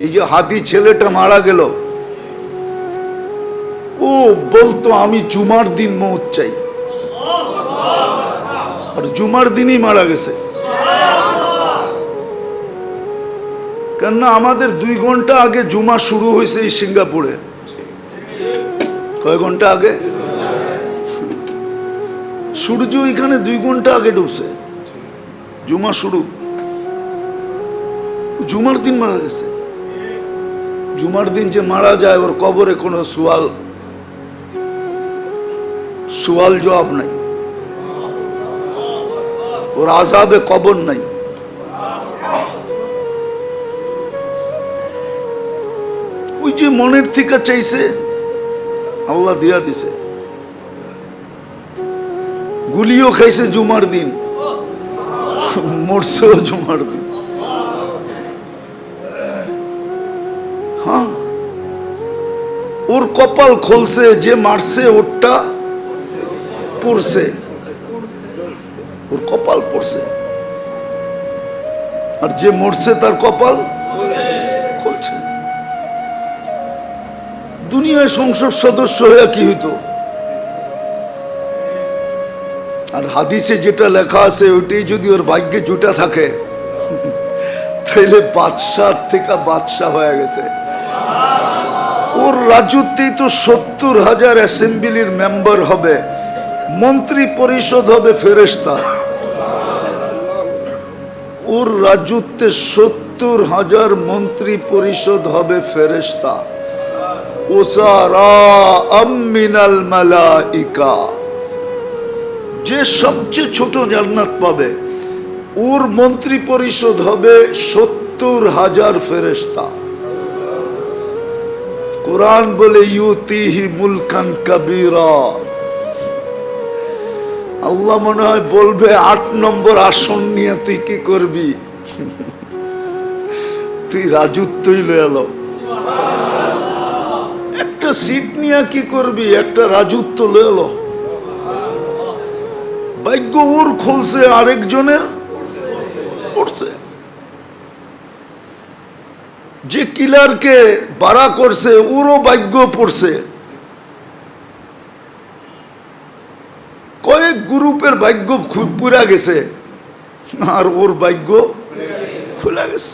এই যে হাতি ছেলেটা মারা গেল, ও বলতো আমি জুমার দিন মৌত চাই, আর জুমার দিনই মারা গেছে। কেননা আমাদের 2 ঘন্টা আগে জুমা শুরু হয়েছে এই সিঙ্গাপুরে। কয় ঘন্টা আগে? সূর্য এখানে 2 ঘন্টা আগে ডুবছে, জুমা শুরু। জুমার দিন মারা গেছে। জুমার দিন যে মারা যায় ওর কবরে কোনো সুয়াল জবাব নাই, ওর আযাবে কবর নাই। ওই যে মনের থেকে চাইছে আল্লাহ দিয়া দিছে। গুলিও খাইছে জুমার দিন, মরছেও জুমার দিন। হ্যাঁ, ওর কপাল খুলছে, যে মারছে ওরটা পড়ছে, ওর কপাল পড়ছে, আর যে মরছে তার কপাল খুলছে। দুনিয়ায় সংসদ সদস্য হয়ে কি হইতো? আর হাদিসে যেটা লেখা আছে ওইটাই যদি ওর ভাগ্যে জুটা থাকে তাহলে বাদশাহ থেকে বাদশাহ হয়ে গেছে। ওর রাজত্বেই তো 70,000 অ্যাসেম্বলির মেম্বার হবে, মন্ত্রী পরিষদ হবে ফেরেশতা। ওর রাজত্বে 70,000 মন্ত্রী পরিষদ হবে ফেরেশতা। মিনাল মালাইকা, যে সবচেয়ে ছোট জান্নাত পাবে ওর মন্ত্রী পরিষদ হবে 70,000 ফেরেশতা। কুরআন বলে ইউতিহি মুলকান কাবীরা। আল্লাহ মনে হয় বলবে 8 নম্বর আসন নিয়ে তুই কি করবি? তুই রাজত্বই লয়ে এলো। একটা সিট নিয়ে কি করবি? একটা রাজত্ব লয়ে এলো। ভাগ্য ওর খুলছে, আরেকজনের পড়ছে। যে কিলারকে বাড়া করছে ওরও ভাগ্য পড়ছে। কয়েক গ্রুপের ভাগ্য পুরা গেছে আর ওর ভাগ্য খুলে গেছে।